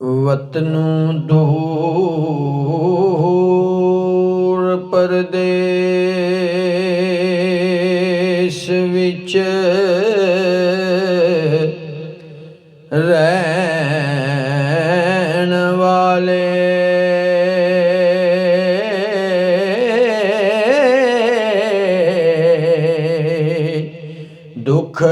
ਵਤਨੁ ਦੂਰ ਪਰਦੇਸ ਵਿੱਚ ਰਹਿਣ ਵਾਲੇ ਦੁੱਖ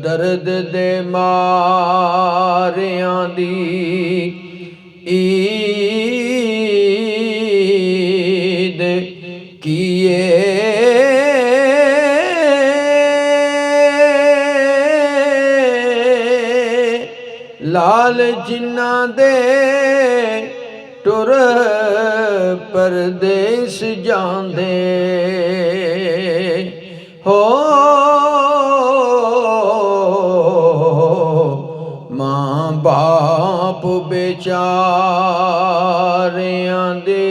ਦਰਦ ਦੇ ਮਾਰਿਆਂ ਦੀ ਈਦ ਕੀਏ ਲਾਲ ਜਿਨ੍ਹਾਂ ਦੇ ਟੁਰ ਪਰਦੇਸ ਜਾਂਦੇ ਹੋ ਮਾਂ ਬਾਪ ਬੇਚਾਰਿਆਂ ਦੀ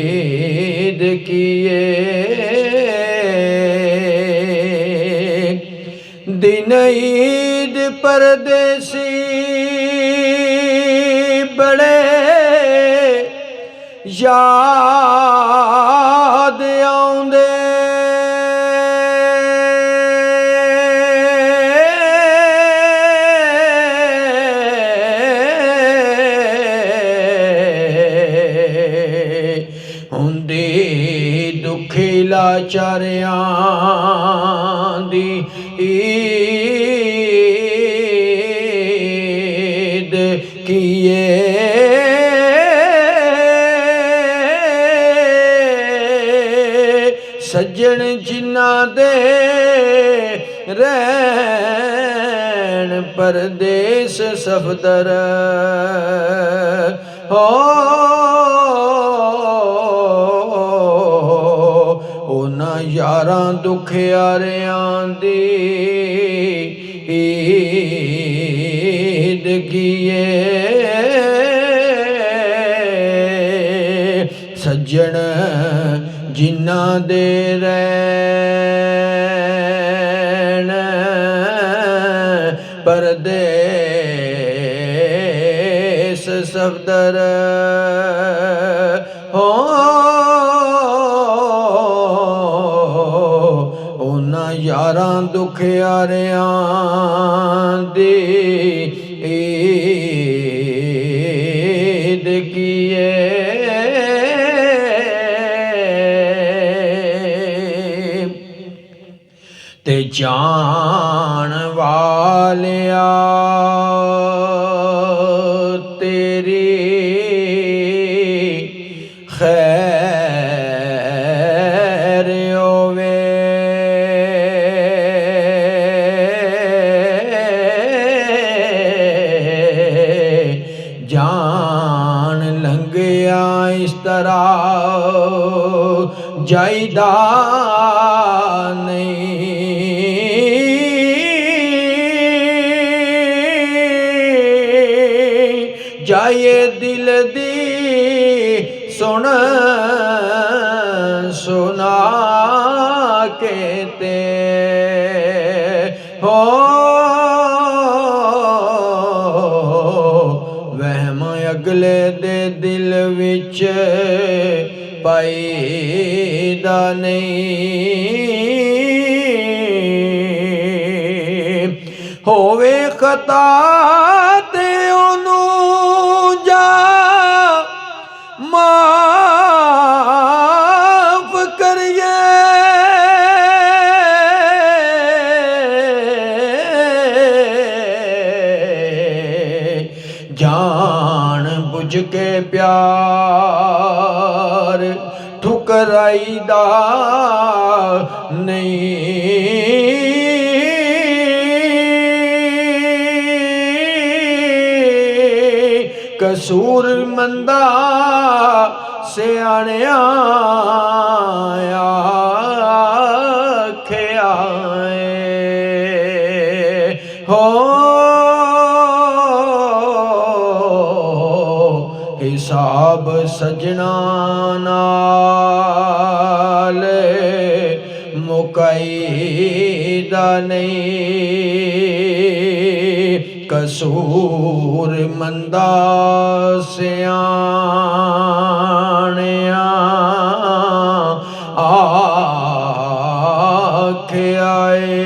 ਈਦ ਕੀਏ ਦਿਨ ਈਦ ਪਰਦੇਸੀ ਬੜੇ ਯਾਦ ਆਉਂਦੇ ਹੁੰਦੀ ਦੁਖੀ ਲਾਚਾਰਿਆਂ ਦੀ ਈਦ ਕੀਏ ਸੱਜਣ ਜਿਨ੍ਹਾਂ ਦੇ ਰਹਿਣ ਪਰਦੇਸ ਸਫਦਰ ਹੋ ਉਹਨਾਂ ਯਾਰਾਂ ਦੁਖਿਆਰਿਆਂ ਦੀ ਈਦ ਕੀਏ ਸੱਜਣ ਜਿਨ੍ਹਾਂ ਦੇ ਰਹਿਣ ਪਰਦੇਸ ਸਫਦਰ ਹੋ ਉਹਨਾਂ ਯਾਰਾਂ ਦੁਖਿਆਰਿਆਂ ਦੀ ਈਦ ਕੀਏ ਤੇ ਜਾਣ ਵਾਲਿਆ ਤੇਰੀ ਖੈਰ ਹੋਵੇ ਜਾਣ ਲੰਘਿਆ ਇਸ ਤਰ੍ਹਾਂ ਜਾਈਦਾ ਨਹੀਂ ਜਾਏ ਦਿਲ ਦੀ ਸੁਣ ਸੁਣਾ ਕੇ ਤੇ ਹੋ ਵਹਿਮ ਅਗਲੇ ਦੇ ਦਿਲ ਵਿੱਚ ਪਾਈਦਾ ਨਹੀਂ ਹੋਵੇ ਖਤਾ ਤੇ ਉਹਨੂੰ ਜਾ ਮਾਫ ਕਰੀਏ ਜਾਣ ਬੁੱਝ ਕੇ ਪਿਆਰ ਠੁਕਰਾਈਦਾ ਨਹੀਂ ਕਸੂਰ ਮੰਦਾ ਸਿਆਣਿਆਂ ਆਖਿਆ ਹੋ ਹਿਸਾਬ ਸਜਣਾ ਨਾਲ ਮੁਕਾਈਦਾ ਨਹੀਂ कसूर मंदा सियाणिया आखे आए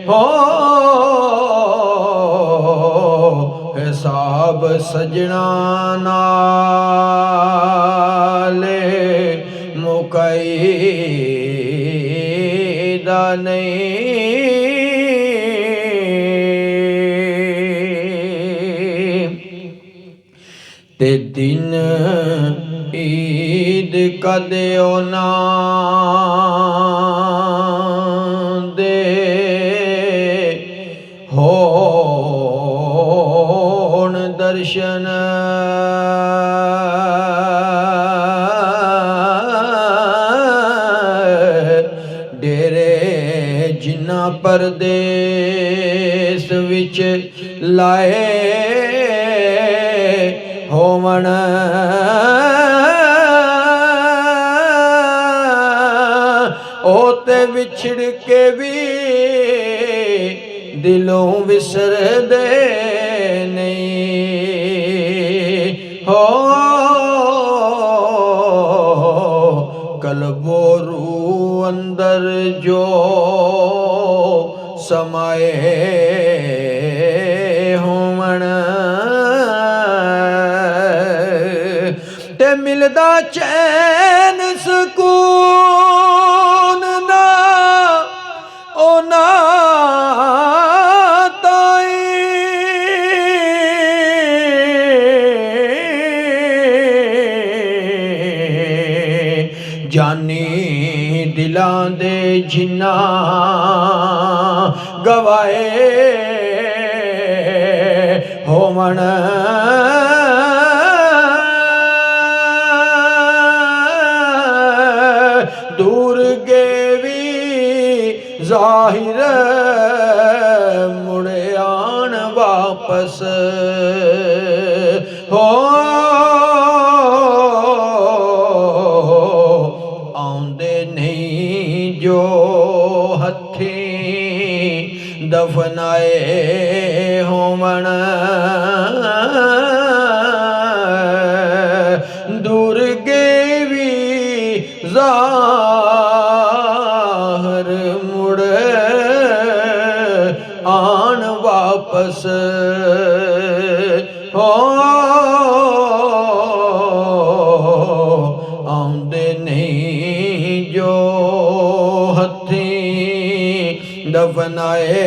हो हिसाब सजना नाले मुकाईदा नहीं ते दिन ईद कदे ना दे होण दर्शन डेरे जिन्ना परदेस विच लाए होवण ओते विछड़ के भी दिलों विसर दे नहीं हो कल्बो रूह अंदर जो समाए होवण ते मिलदा चैन सुकून ना ओ ना जानी दिलां दे जिन्ना गवाए होवण दूर गेवी जाहिर मुड़े आन वापस हो जो हथी दफनाए होवण दूर गेवी ज़ाहर मुड़ आन वापस हो आंदे नहीं जो दफनाए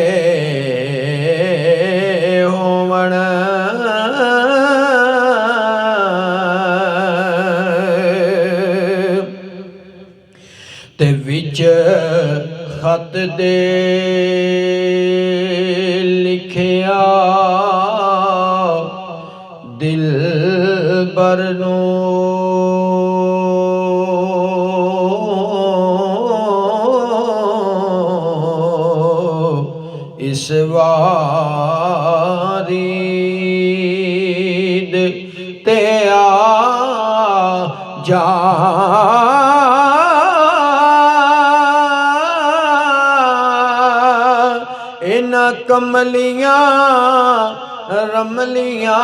होवण ते विच खत दे लिखिया दिल बरनू इस वारीद ते आ जा इना कमलियां रमलियां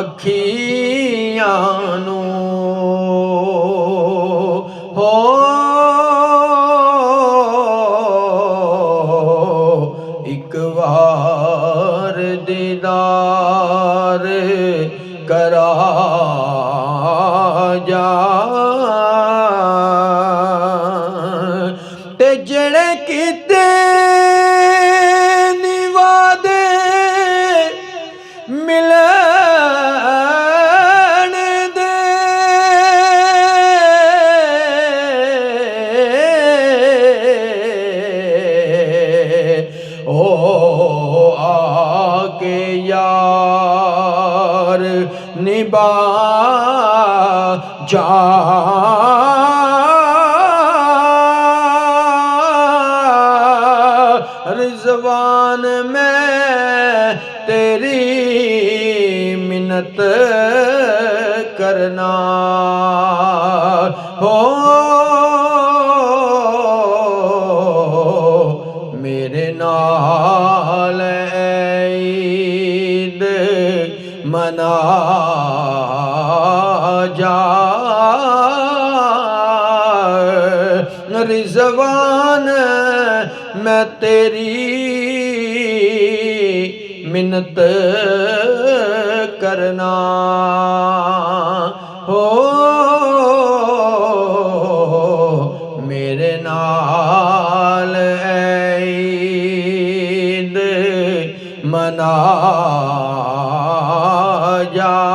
अखियां नू हो एक बार दीदार करा जा ते जड़े किते निवादे मिलन दे ओ आके यार निभा जा रिज़वान में तेरी मिन्नत करना हो मेरे नाल ईद मना जा। रिज़वान मैं तेरी मिन्नत करना हो, मेरे नाल ईद मना जा।